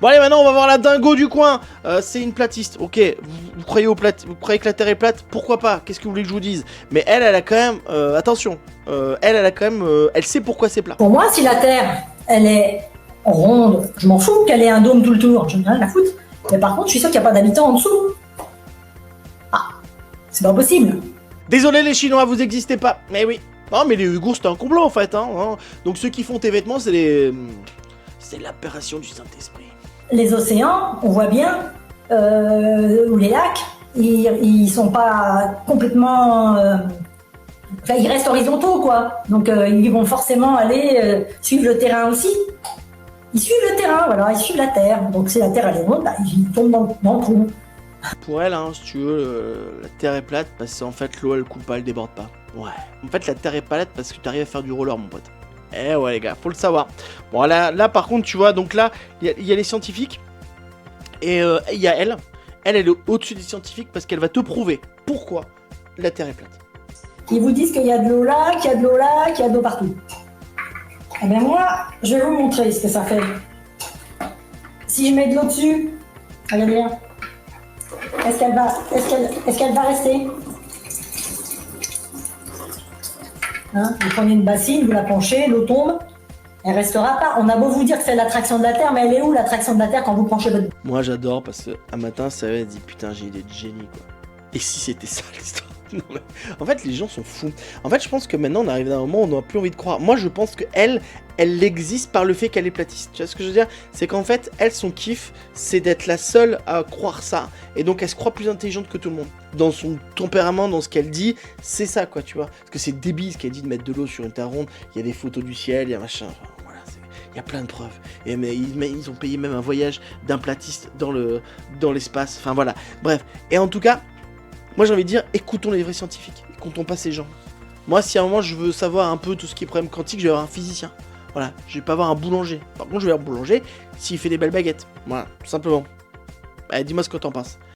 Bon allez, maintenant on va voir la dingo du coin. C'est une platiste, ok. Vous croyez vous croyez que la Terre est plate? Pourquoi pas? Qu'est-ce que vous voulez que je vous dise? Mais elle a quand même... attention. Elle a quand même... elle sait pourquoi c'est plat. Pour moi, si la Terre, elle est ronde, je m'en fous qu'elle ait un dôme tout le tour, je n'ai rien à foutre. Mais par contre, je suis sûr qu'il n'y a pas d'habitants en dessous. Ah, c'est pas possible. Désolé les Chinois, vous existez pas. Mais oui. Non mais les Ouïghours c'est un complot en fait. Hein. Donc ceux qui font tes vêtements, c'est les... c'est l'apparition du Saint-Esprit. Les océans, on voit bien, ou les lacs, ils sont pas complètement... enfin, ils restent horizontaux, quoi. Donc, ils vont forcément aller suivre le terrain aussi. Ils suivent le terrain, voilà, ils suivent la Terre. Donc, si la Terre, elle est ronde, bah, ils tombent dans le trou. Pour elle, hein, si tu veux, la Terre est plate parce qu'en fait l'eau elle coule pas, elle déborde pas. Ouais. En fait la Terre est plate parce que tu arrives à faire du roller mon pote. Eh ouais les gars, faut le savoir. Bon là par contre tu vois, donc là il y a les scientifiques et il y a elle. Elle est au-dessus des scientifiques parce qu'elle va te prouver pourquoi la Terre est plate. Ils vous disent qu'il y a de l'eau là, qu'il y a de l'eau là, qu'il y a de l'eau partout. Eh bien moi, je vais vous montrer ce que ça fait. Si je mets de l'eau dessus, regardez bien. Est-ce qu'elle va rester? Hein, vous prenez une bassine, vous la penchez, l'eau tombe, elle restera pas. On a beau vous dire que c'est l'attraction de la Terre, mais elle est où l'attraction de la Terre quand vous penchez votre... Moi j'adore parce qu'un matin ça va dit putain j'ai idée de génie quoi. Et si c'était ça l'histoire? Non, mais... En fait les gens sont fous. En fait je pense que maintenant on arrive à un moment où on n'a plus envie de croire. Moi je pense que elle existe par le fait qu'elle est platiste. Tu vois ce que je veux dire? C'est qu'en fait elle son kiff c'est d'être la seule à croire ça. Et donc elle se croit plus intelligente que tout le monde. Dans son tempérament, dans ce qu'elle dit, c'est ça quoi tu vois. Parce que c'est débile ce qu'elle dit de mettre de l'eau sur une terre ronde. Il y a des photos du ciel, il y a machin. Enfin, voilà, il y a plein de preuves. Et mais ils ont payé même un voyage d'un platiste dans l'espace. Enfin voilà. Bref. Et en tout cas, moi j'ai envie de dire, écoutons les vrais scientifiques. Écoutons pas ces gens. Moi si à un moment je veux savoir un peu tout ce qui est problème quantique, je vais avoir un physicien. Voilà. Je vais pas avoir un boulanger. Par contre je vais avoir un boulanger s'il fait des belles baguettes. Voilà. Tout simplement. Allez, dis-moi ce que t'en penses.